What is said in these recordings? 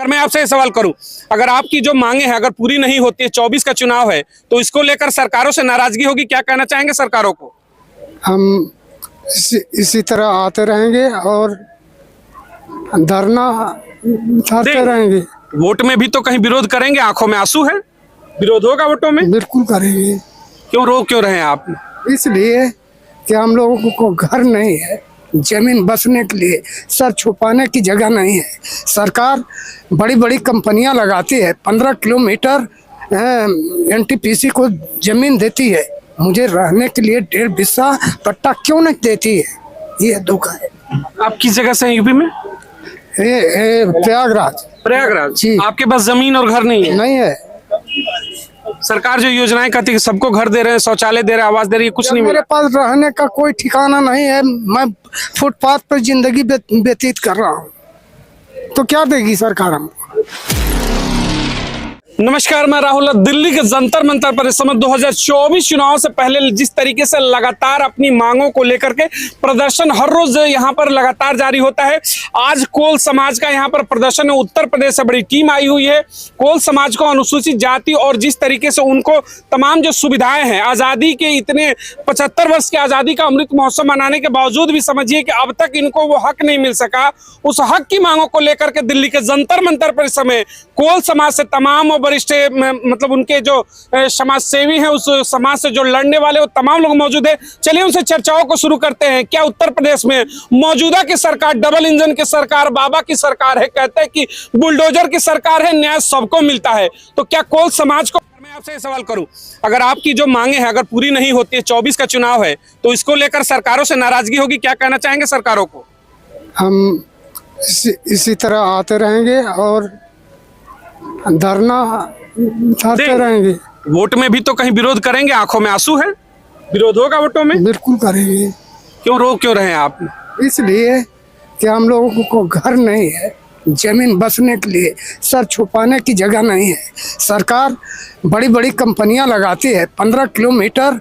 अगर मैं आपसे सवाल करूं, अगर आपकी जो मांगे हैं अगर पूरी नहीं होती है, 24 का चुनाव है, तो इसको लेकर सरकारों से नाराजगी होगी, क्या कहना चाहेंगे सरकारों को? हम इसी तरह आते रहेंगे और धरना उठाते रहेंगे। वोट में भी तो कहीं विरोध करेंगे, आंखों में आंसू है, विरोध होगा वोटों में। बिल्कुल करेंगे। क्यों रोक क्यों रहे हैं आप? इसलिए कि हम लोगों को घर नहीं है, जमीन बसने के लिए, सर छुपाने की जगह नहीं है। सरकार बड़ी बड़ी कंपनियां लगाती है, 15 किलोमीटर एनटीपीसी को जमीन देती है, मुझे रहने के लिए 1.5 बिस्सा पट्टा क्यों नहीं देती है? ये दुख है। आप किस जगह से हैं यूपी में? प्रयागराज। प्रयागराज जी। आपके पास जमीन और घर नहीं है? नहीं है। सरकार जो योजनाएं कहती है सबको घर दे रहे हैं, शौचालय दे रहे हैं, आवास दे रही है, कुछ नहीं मेरे मिला। पास रहने का कोई ठिकाना नहीं है, मैं फुटपाथ पर जिंदगी व्यतीत कर रहा हूँ, तो क्या देगी सरकार हमको? नमस्कार, मैं राहुल। दिल्ली के जंतर मंतर पर इस समय 2024 चुनाव से पहले जिस तरीके से लगातार अपनी मांगों को लेकर के प्रदर्शन हर रोज यहां पर लगातार जारी होता है। आज कोल समाज का यहां पर प्रदर्शन है। उत्तर प्रदेश से बड़ी टीम आई हुई है। कोल समाज को अनुसूचित जाति और जिस तरीके से उनको तमाम जो सुविधाएं हैं, आजादी के इतने 75 वर्ष की आजादी का अमृत महोत्सव मनाने के बावजूद भी समझिए कि अब तक इनको वो हक नहीं मिल सका। उस हक की मांगों को लेकर के दिल्ली के जंतर मंतर पर इस समय कोल समाज से तमाम वरिष्ठ मतलब उनके जो समाज सेवी हैं, उस समाज से जो लड़ने वाले वो तमाम लोग मौजूद है। चलिए उनसे चर्चाओं को शुरू करते हैं। क्या उत्तर प्रदेश में मौजूदा की सरकार डबल इंजन की सरकार, बाबा की सरकार है, कहते हैं कि बुलडोजर की सरकार है, न्याय सबको मिलता है, तो क्या कोल समाज को? मैं आपसे सवाल करूं, अगर आपकी जो मांगे हैं अगर पूरी नहीं होती है, 24 का चुनाव है, तो इसको लेकर सरकारों से नाराजगी होगी, क्या कहना चाहेंगे सरकारों को? हम इसी तरह आते रहेंगे और धरना उठाते रहेंगे। वोट में भी तो कहीं विरोध करेंगे, आंखों में आंसू है, विरोध होगा वोटों में। बिल्कुल करेंगे। क्यों रोक क्यों रहे हैं आप? इसलिए कि हम लोगों को घर नहीं है, जमीन बसने के लिए, सर छुपाने की जगह नहीं है। सरकार बड़ी बड़ी कंपनियां लगाती है, 15 किलोमीटर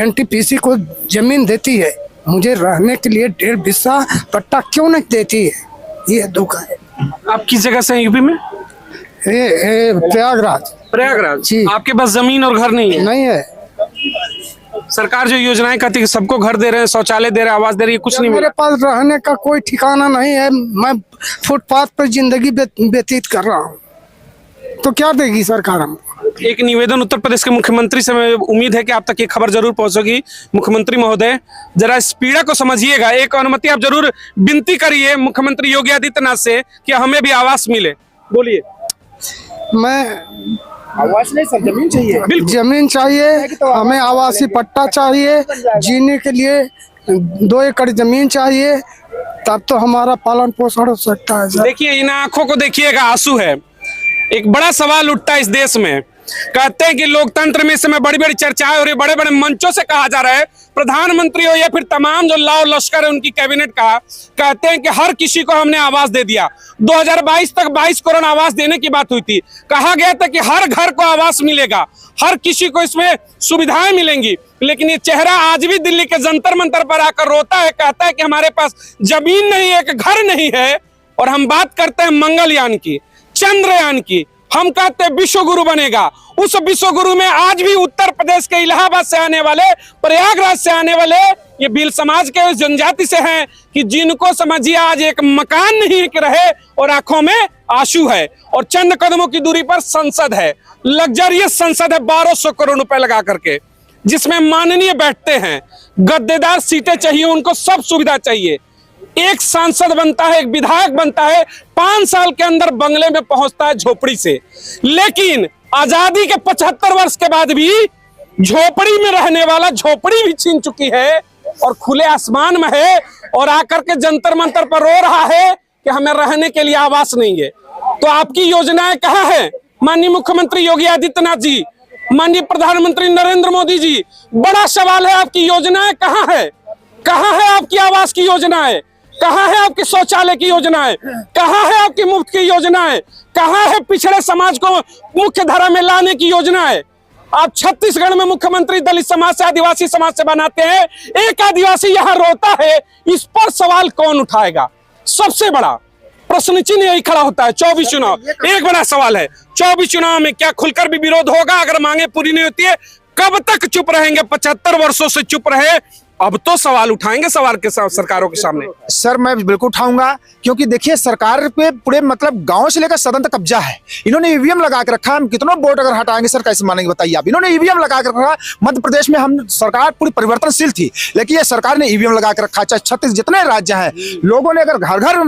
एनटीपीसी को जमीन देती है, मुझे रहने के लिए 1.5 बिस्सा पट्टा क्यों नहीं देती है? ये दुख है। आप किस जगह से हैं यूपी में? प्रयागराज। प्रयागराज जी। आपके पास जमीन और घर नहीं है? नहीं है। सरकार जो योजनाएं कहती है सबको घर दे रहे हैं, शौचालय दे रहे हैं, आवास दे रही है, कुछ नहीं मेरे मिला। पास रहने का कोई ठिकाना नहीं है, मैं फुटपाथ पर जिंदगी व्यतीत कर रहा हूँ, तो क्या देगी सरकार हमको? एक निवेदन उत्तर प्रदेश के मुख्यमंत्री से, मैं उम्मीद है कि आप तक ये खबर जरूर पहुंचेगी। मुख्यमंत्री महोदय, जरा इस पीड़ा को समझिएगा। एक अनुमति आप जरूर विनती करिए मुख्यमंत्री योगी आदित्यनाथ से कि हमें भी आवास मिले। बोलिए। मैं आवास नहीं सर, जमीन चाहिए। जमीन चाहिए, हमें आवासीय पट्टा चाहिए, जीने के लिए 2 एकड़ जमीन चाहिए, तब तो हमारा पालन पोषण हो सकता है। देखिए इन आंखों को देखिएगा, आंसू है। एक बड़ा सवाल उठता है इस देश में। कहते हैं कि लोकतंत्र में इस समय बड़ी बड़ी चर्चाएं हो रही, बड़े बड़े मंचों से कहा जा रहा है, प्रधानमंत्री हो या फिर तमाम जो लाव लश्कर है उनकी कैबिनेट का, कहते हैं कि हर किसी को हमने आवास दे दिया। 2022 तक 22 करोड़ आवास देने की बात हुई थी। कहा गया था कि हर घर को आवास मिलेगा, हर किसी को इसमें सुविधाएं मिलेंगी। लेकिन ये चेहरा आज भी दिल्ली के जंतर मंतर पर आकर रोता है, कहता है कि हमारे पास जमीन नहीं है, एक घर नहीं है। और हम बात करते हैं मंगलयान की, चंद्रयान की। हम कहते हैं विश्व गुरु बनेगा। उस विश्व गुरु में आज भी उत्तर प्रदेश के इलाहाबाद से आने वाले, प्रयागराज से आने वाले ये भील समाज के जनजाति से हैं कि जिनको समझिए आज एक मकान नहीं के रहे और आंखों में आंसू है। और चंद कदमों की दूरी पर संसद है, लग्जरियस संसद है, 1200 करोड़ रुपए लगा करके, जिसमें माननीय बैठते हैं, गद्देदार सीटें चाहिए, उनको सब सुविधा चाहिए। एक सांसद बनता है, एक विधायक बनता है, 5 साल के अंदर बंगले में पहुंचता है झोपड़ी से। लेकिन आजादी के 75 वर्ष के बाद भी झोपड़ी में रहने वाला झोपड़ी भी छीन चुकी है और खुले आसमान में है और आकर के जंतर मंतर पर रो रहा है कि हमें रहने के लिए आवास नहीं है। तो आपकी योजनाएं कहाँ है माननीय मुख्यमंत्री योगी आदित्यनाथ जी, माननीय प्रधानमंत्री नरेंद्र मोदी जी? बड़ा सवाल है, आपकी योजनाएं कहाँ है? कहाँ है आपकी आवास की योजनाएं? कहाँ है आपकी शौचालय की योजनाएं? कहाँ है आपकी मुफ्त की योजनाएं? कहाँ है पिछड़े समाज को मुख्य धारा में लाने की योजनाएं? आप छत्तीसगढ़ में मुख्यमंत्री दलित समाज से, आदिवासी समाज से बनाते हैं, एक आदिवासी यहाँ रोता है, इस पर सवाल कौन उठाएगा? सबसे बड़ा प्रश्न चिन्ह यही खड़ा होता है। 24 चुनाव, एक बड़ा सवाल है, 24 चुनाव में क्या खुलकर भी विरोध होगा? अगर मांगे पूरी नहीं होती है, कब तक चुप रहेंगे? 75 वर्षों से चुप रहे, अब तो सवाल उठाएंगे सरकारों के सामने। सर मैं बिल्कुल उठाऊंगा, क्योंकि देखिए सरकार पे पूरे मतलब गांव से लेकर सदन तक कब्जा है। इन्होंने ईवीएम लगा के रखा, हम कितनों वोट अगर हटाएंगे सर कैसे मानेंगे बताइए आप। इन्होंने ईवीएम लगा के रखा। मध्य प्रदेश में हम सरकार पूरी परिवर्तनशील थी, लेकिन ये सरकार ने ईवीएम लगा के रखा। चाहे 36 जितने राज्य हैं, लोगों ने अगर घर घर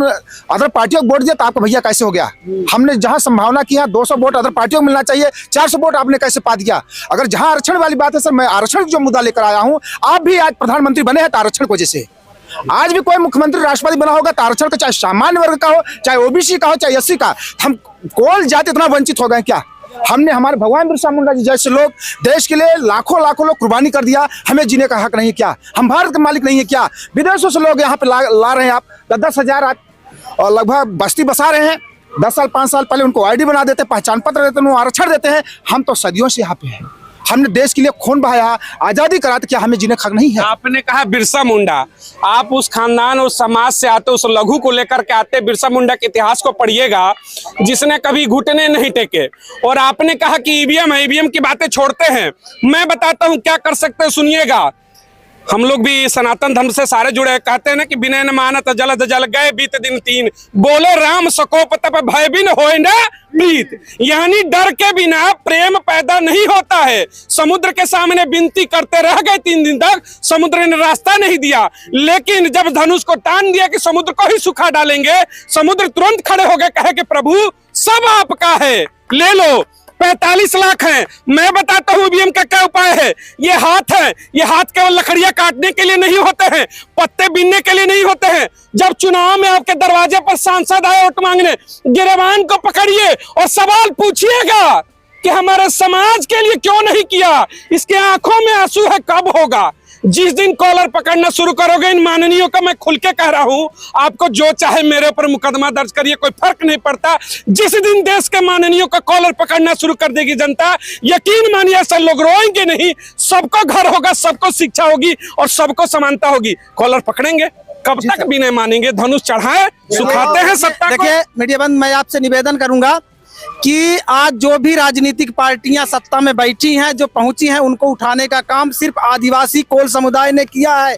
अदर पार्टियों को वोट दिया तो आपको भैया कैसे हो गया? हमने जहां संभावना की 200 वोट अदर पार्टियों को मिलना चाहिए, 400 वोट आपने कैसे पा दिया? अगर जहां आरक्षण वाली बात है सर, मैं आरक्षण जो मुद्दा लेकर आया हूं, आप भी आज प्रधानमंत्री बने हैं तो आरक्षण की वजह से। आज भी कोई मुख्यमंत्री राष्ट्रपति बना होगा तो आरक्षण का, चाहे सामान्य वर्ग का हो, चाहे ओबीसी का हो, चाहे एससी का, हम कोल जाति इतना वंचित हो गए क्या? हमने हमारे भगवान बिरसा मुंडा जी जैसे लोग देश के लिए लाखों लाखों लोग कुर्बानी कर दिया, हमें जीने का हक नहीं है क्या? हम भारत के मालिक नहीं है क्या? विदेशों से लोग यहाँ पे ला रहे हैं आप 10,000 और लगभग बस्ती बसा रहे हैं। 10 साल 5 साल पहले उनको आईडी बना देते, पहचान पत्र देते, उनको आरक्षण देते हैं। हम तो सदियों से यहाँ पे हैं, हमने देश के लिए खून बहाया, आजादी करा, तो क्या हमें जीने का हक नहीं है? आपने कहा बिरसा मुंडा, आप उस खानदान और समाज से आते, उस लघु को लेकर के आते। बिरसा मुंडा के इतिहास को पढ़िएगा, जिसने कभी घुटने नहीं टेके। और आपने कहा कि ईवीएम है, ईवीएम की बातें छोड़ते हैं। मैं बताता हूं क्या कर सकते हैं, सुनिएगा। हम लोग भी सनातन धर्म से सारे जुड़े हैं। कहते हैं ना कि बिना न मानत जलद जल गए बीत दिन 3, बोले राम सकोप तप भय बिन होए न प्रीत। यानी डर के बिना प्रेम पैदा नहीं होता है। समुद्र के सामने विनती करते रह गए 3 दिन तक, समुद्र ने रास्ता नहीं दिया। लेकिन जब धनुष को तान दिया कि समुद्र को ही सुखा डालेंगे, समुद्र तुरंत खड़े हो गए, कहे कि प्रभु सब आपका है, ले लो। 45 लाख हैं। मैं बताता हूं ईवीएम का क्या उपाय है। ये हाथ है, ये हाथ केवल लकड़ियां काटने के लिए नहीं होते हैं, पत्ते बीनने के लिए नहीं होते हैं। जब चुनाव में आपके दरवाजे पर सांसद आए वोट मांगने, गिरबान को पकड़िए और सवाल पूछिएगा कि हमारे समाज के लिए क्यों नहीं किया। इसके आंखों में आंसू है, कब होगा? जिस दिन कॉलर पकड़ना शुरू करोगे, इन माननीयों का मैं खुल के कह रहा हूं, आपको जो चाहे मेरे ऊपर मुकदमा दर्ज करिए, कोई फर्क नहीं पड़ता। जिस दिन देश के माननीयों का कॉलर पकड़ना शुरू कर देगी जनता, यकीन मानिए ऐसा लोग रोएंगे नहीं। सबको घर होगा, सबको शिक्षा होगी और सबको समानता होगी। कॉलर पकड़ेंगे, कब तक भी नहीं मानेंगे। धनुष चढ़ाए, सुखाते हैं सत्ता को। देखिए मीडिया बंद, मैं आपसे निवेदन करूंगा कि आज जो भी राजनीतिक पार्टियां सत्ता में बैठी हैं, जो पहुंची हैं, उनको उठाने का काम सिर्फ आदिवासी कोल समुदाय ने किया है।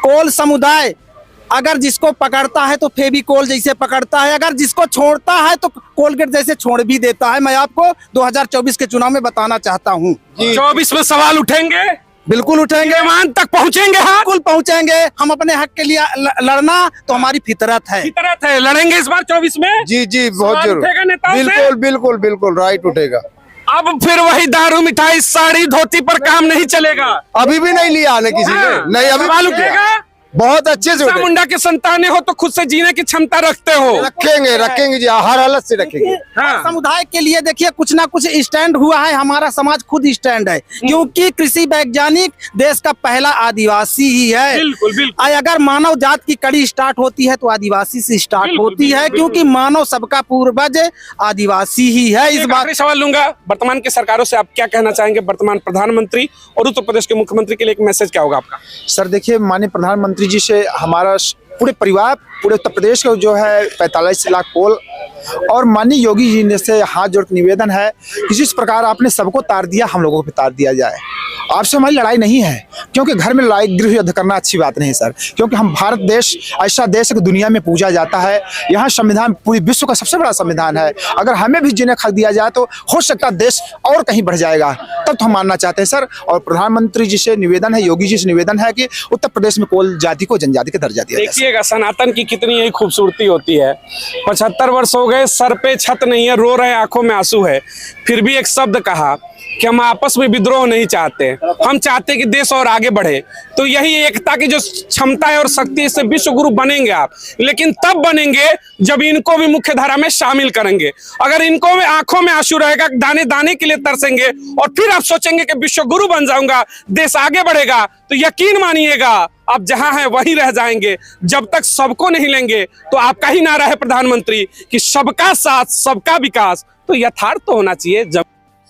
कोल समुदाय अगर जिसको पकड़ता है तो फेविकोल जैसे पकड़ता है, अगर जिसको छोड़ता है तो कोलगेट जैसे छोड़ भी देता है। मैं आपको 2024 के चुनाव में बताना चाहता हूँ। 24 में सवाल उठेंगे, बिल्कुल उठेंगे, मान तक पहुंचेंगे। हाँ बिल्कुल पहुंचेंगे। हम अपने हक के लिए लड़ना तो हमारी फितरत है। फितरत है, लड़ेंगे इस बार 24 में। जी जी बहुत सवाल जरूर, उठेगा नेताओं से? बिल्कुल बिल्कुल बिल्कुल राइट उठेगा। अब फिर वही दारू मिठाई साड़ी धोती पर काम नहीं चलेगा। अभी भी नहीं लिया ना किसी ने, नहीं अभी सवाल भी उठेगा। बहुत अच्छे से बिरसा उठेगा। मुंडा के संतानें हो तो खुद से जीने की क्षमता रखते हो। रखेंगे रखेंगे जी, हर हालत से रखेंगे। हाँ। समुदाय के लिए देखिए कुछ ना कुछ स्टैंड हुआ है। हमारा समाज खुद स्टैंड है, क्योंकि कृषि वैज्ञानिक देश का पहला आदिवासी ही है। बिल्कुल बिल्कुल। अगर मानव जात की कड़ी स्टार्ट होती है तो आदिवासी से स्टार्ट बिल्कुल, होती है, बिल्कुल, क्योंकि मानव सबका पूर्वज आदिवासी ही है। इस एक बात आखिरी सवाल लूंगा, वर्तमान की सरकारों से आप क्या कहना चाहेंगे? वर्तमान प्रधानमंत्री और उत्तर प्रदेश के मुख्यमंत्री के लिए एक मैसेज क्या होगा आपका? सर देखिए, माननीय प्रधानमंत्री जी से हमारा पूरे परिवार, पूरे उत्तर प्रदेश का जो है 45 लाख कोल और माननीय योगी जी ने से हाथ जोड़ के निवेदन है कि जिस प्रकार आपने सबको तार दिया, हम लोगों को भी तार दिया जाए। आपसे हमारी लड़ाई नहीं है, क्योंकि घर में लड़ाई गृह युद्ध करना अच्छी बात नहीं सर, क्योंकि हम भारत देश ऐसा देश है कि दुनिया में पूजा जाता है। यहाँ संविधान पूरी विश्व का सबसे बड़ा संविधान है। अगर हमें भी जीने का हक दिया जाए तो हो सकता है देश और कहीं बढ़ जाएगा, तब तो हम मानना चाहते हैं सर। और प्रधानमंत्री जी से निवेदन है, योगी जी से निवेदन है कि उत्तर प्रदेश में कोल जाति को जनजाति का दर्जा दिया जाए। देखिएगा सनातन की कितनी यही खूबसूरती होती है। 75 वर्ष हो गए, सर पे छत नहीं है, रो रहे हैं, आंखों में आंसू है, फिर भी एक शब्द कहा कि हम आपस में विद्रोह नहीं चाहते, हम चाहते कि देश और आगे बढ़े। तो यही एकता की जो क्षमता है और शक्ति है, इससे विश्व गुरु बनेंगे आप। लेकिन तब बनेंगे जब इनको भी मुख्य धारा में शामिल करेंगे। अगर इनको में आंखों में आंसू रहेगा, दाने दाने के लिए तरसेंगे और फिर आप सोचेंगे कि विश्व गुरु बन जाऊंगा, देश आगे बढ़ेगा, तो यकीन मानिएगा आप जहां हैं वहीं रह जाएंगे। जब तक सबको नहीं लेंगे तो आपका ही नारा है प्रधानमंत्री कि सबका साथ सबका विकास, तो यथार्थ तो होना चाहिए। जब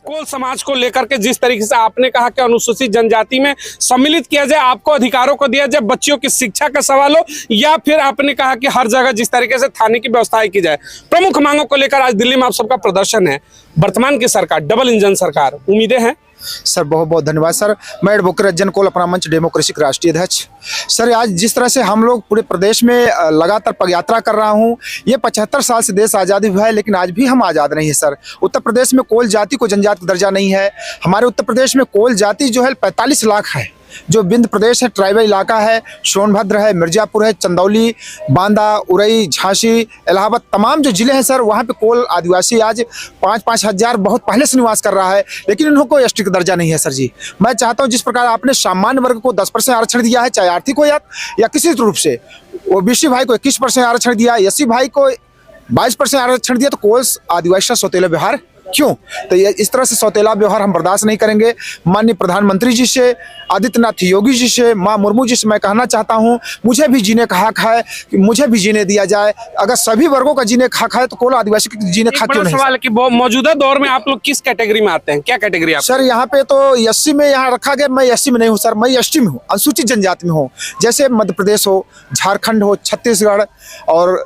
कोल समाज को लेकर के जिस तरीके से आपने कहा कि अनुसूचित जनजाति में सम्मिलित किया जाए, आपको अधिकारों को दिया जाए, बच्चियों की शिक्षा का सवाल हो, या फिर आपने कहा कि हर जगह जिस तरीके से थाने की व्यवस्थाएं की जाए, प्रमुख मांगों को लेकर आज दिल्ली में आप सबका प्रदर्शन है। वर्तमान की सरकार डबल इंजन सरकार, उम्मीदें हैं? सर बहुत बहुत धन्यवाद सर। मैं एडवोकेट रंजन कोल, अपना मंच डेमोक्रेसी के राष्ट्रीय अध्यक्ष। सर आज जिस तरह से हम लोग पूरे प्रदेश में लगातार पदयात्रा कर रहा हूं, ये 75 साल से देश आज़ादी हुआ है, लेकिन आज भी हम आज़ाद नहीं है सर। उत्तर प्रदेश में कोल जाति को जनजाति का दर्जा नहीं है। हमारे उत्तर प्रदेश में कोल जाति जो है 45 लाख है। जो विंध्य प्रदेश है, ट्राइबल इलाका है, सोनभद्र है, मिर्जापुर है, चंदौली, बांदा, उरई, झांसी, इलाहाबाद, तमाम जो जिले हैं सर, वहाँ पे कोल आदिवासी आज 5-5 हजार बहुत पहले से निवास कर रहा है, लेकिन इनको कोई एसटी का दर्जा नहीं है सर जी। मैं चाहता हूँ जिस प्रकार आपने सामान्य वर्ग को 10% आरक्षण दिया है, चाहे आर्थिक हो या किसी रूप से, ओबीसी भाई को 21% आरक्षण दिया, एससी भाई को 22% आरक्षण दिया, तो कोल आदिवासी का सौतेला व्यवहार क्यों? तो ये इस तरह से सौतेला व्यवहार हम बर्दाश्त नहीं करेंगे। माननीय प्रधानमंत्री जी से, आदित्यनाथ योगी जी से, मां मुर्मू जी से मैं कहना चाहता हूं, मुझे भी जीने का हक है कि मुझे भी जीने दिया जाए। अगर सभी वर्गों का जीने का हक है तो कोल आदिवासी के जीने का हक क्यों नहीं? सवाल है कि मौजूदा दौर में आप लोग किस कैटेगरी में आते हैं, क्या कैटेगरी आप? सर यहाँ पे तो एससी में यहाँ रखा गया, मैं एससी में नहीं हूँ सर, मैं एसटी में हूँ, अनुसूचित जनजाति में हूँ। जैसे मध्य प्रदेश हो, झारखंड हो, छत्तीसगढ़ और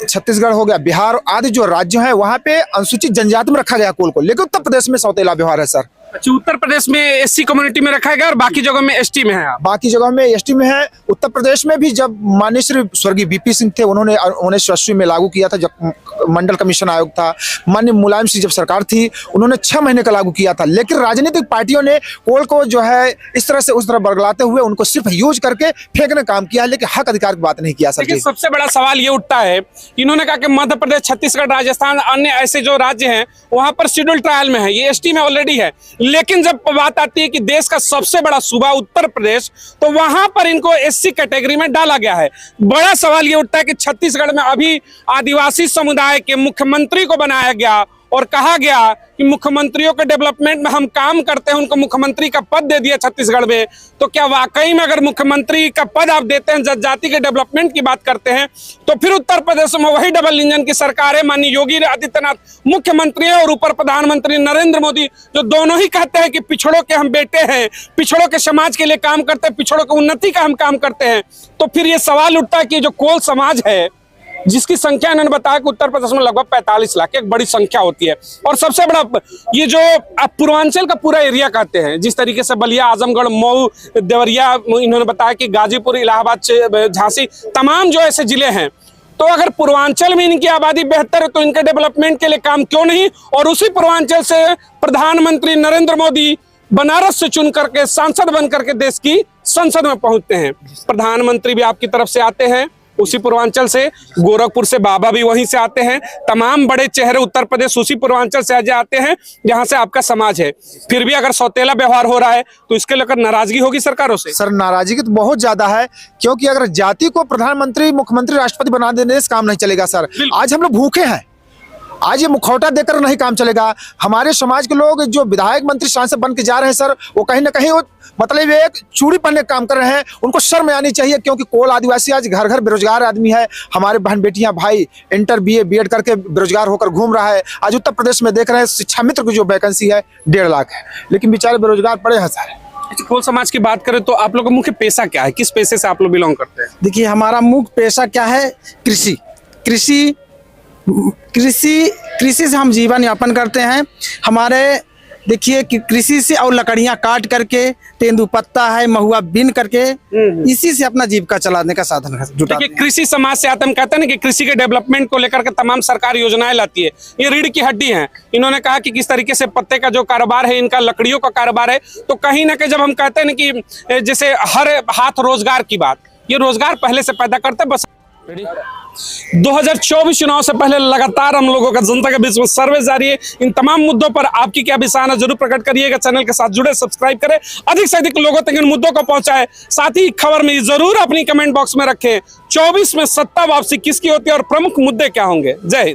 छत्तीसगढ़ हो गया, बिहार आदि जो राज्य हैं वहाँ पे अनुसूचित जनजाति में रखा गया कोल को, लेकिन उत्तर प्रदेश में सौतेला व्यवहार है सर। अच्छा, उत्तर प्रदेश में एससी कम्युनिटी में रखा गया और बाकी जगह में एसटी में है आप? बाकी जगह में एसटी में है। उत्तर प्रदेश में भी जब माननीय श्री स्वर्गीय बीपी सिंह थे, उन्होंने 1980 में लागू किया था, जब मंडल कमीशन आयोग था। माननीय मुलायम सिंह जब सरकार थी, उन्होंने 6 महीने का लागू किया था, लेकिन राजनीतिक पार्टियों ने कोल को जो है इस तरह से उस तरह बरगलाते हुए उनको सिर्फ यूज करके फेंकने काम किया है, लेकिन हक अधिकार की बात नहीं किया सर। लेकिन सबसे बड़ा सवाल ये उठता है, इन्होंने कहा कि मध्य प्रदेश, छत्तीसगढ़, राजस्थान, अन्य ऐसे जो राज्य हैं वहां पर शेड्यूल ट्रायल में है, ये एसटी में ऑलरेडी है। लेकिन जब बात आती है कि देश का सबसे बड़ा सूबा उत्तर प्रदेश, तो वहां पर इनको एससी कैटेगरी में डाला गया है। बड़ा सवाल ये उठता है कि छत्तीसगढ़ में अभी आदिवासी समुदाय के मुख्यमंत्री को बनाया गया और कहा गया कि मुख्यमंत्रियों के डेवलपमेंट में हम काम करते हैं, उनको मुख्यमंत्री का पद दे दिया छत्तीसगढ़ में। तो क्या वाकई में अगर मुख्यमंत्री का पद आप देते हैं, जनजाति के डेवलपमेंट की बात करते हैं, तो फिर उत्तर प्रदेश में वही डबल इंजन की सरकार है। माननीय योगी आदित्यनाथ मुख्यमंत्री है और ऊपर प्रधानमंत्री नरेंद्र मोदी, जो दोनों ही कहते हैं कि पिछड़ों के हम बेटे हैं, पिछड़ों के समाज के लिए काम करते हैं, पिछड़ों की उन्नति का हम काम करते हैं। तो फिर ये सवाल उठता है कि जो कोल समाज है, जिसकी संख्या इन्होंने बताया कि उत्तर प्रदेश में लगभग 45 लाख, एक बड़ी संख्या होती है। और सबसे बड़ा ये जो आप पूर्वांचल का पूरा एरिया कहते हैं, जिस तरीके से बलिया, आजमगढ़, मऊ, देवरिया, इन्होंने बताया कि गाजीपुर, इलाहाबाद, झांसी, तमाम जो ऐसे जिले हैं, तो अगर पूर्वांचल में इनकी आबादी बेहतर है तो इनके डेवलपमेंट के लिए काम क्यों नहीं? और उसी पूर्वांचल से प्रधानमंत्री नरेंद्र मोदी बनारस से चुन करके सांसद बन करके देश की संसद में पहुंचते हैं। प्रधानमंत्री भी आपकी तरफ से आते हैं उसी पूर्वांचल से, गोरखपुर से बाबा भी वहीं से आते हैं, तमाम बड़े चेहरे उत्तर प्रदेश उसी पूर्वांचल से आते हैं जहां से आपका समाज है। फिर भी अगर सौतेला व्यवहार हो रहा है तो इसके लेकर नाराजगी होगी सरकारों से? सर नाराजगी तो बहुत ज्यादा है, क्योंकि अगर जाति को प्रधानमंत्री, मुख्यमंत्री, राष्ट्रपति बना देने से काम नहीं चलेगा सर। आज हम लोग भूखे हैं, आज ये मुखौटा देकर नहीं काम चलेगा। हमारे समाज के लोग जो विधायक, मंत्री, सांसद बन के जा रहे हैं सर, वो कहीं ना कहीं वो मतलब एक चूड़ी पहनने का काम कर रहे हैं। उनको शर्म आनी चाहिए, क्योंकि कोल आदिवासी आज घर घर बेरोजगार आदमी है। हमारे बहन बेटियां, भाई इंटर BA BEd करके बेरोजगार होकर घूम रहा है। आज उत्तर प्रदेश में देख रहे हैं शिक्षा मित्र की जो वैकेंसी है 1.5 लाख है, लेकिन बेचारे बेरोजगार पड़े हैं सारे। कोल समाज की बात करें तो आप लोग का मुख्य पेशा क्या है, किस पेशे से आप लोग बिलोंग करते हैं? देखिए, हमारा मुख्य पेशा क्या है? कृषि से हम जीवन यापन करते हैं। हमारे देखिए कि कृषि से और लकड़ियां काट करके, तेंदुपत्ता है, महुआ बीन करके, इसी से अपना जीविका चलाने का साधन जुटाते हैं। कृषि समाज से आते हम कहते हैं ना कि कृषि के डेवलपमेंट को लेकर के तमाम सरकार योजनाएं लाती है। ये रीढ़ की हड्डी है। इन्होंने कहा कि किस तरीके से पत्ते का जो कारोबार है, इनका लकड़ियों का कारोबार है। तो कहीं ना कहीं जब हम कहते हैं ना कि जैसे हर हाथ रोजगार की बात, ये रोजगार पहले से पैदा करते हैं। बस 2024 चुनाव से पहले लगातार हम लोगों का जनता के बीच में सर्वे जारी है। इन तमाम मुद्दों पर आपकी क्या विचार है जरूर प्रकट करिएगा। चैनल के साथ जुड़े, सब्सक्राइब करें, अधिक से अधिक लोगों तक इन मुद्दों को पहुंचाए। साथ ही खबर में जरूर अपनी कमेंट बॉक्स में रखें 24 में सत्ता वापसी किसकी होती है और प्रमुख मुद्दे क्या होंगे। जय हिंद।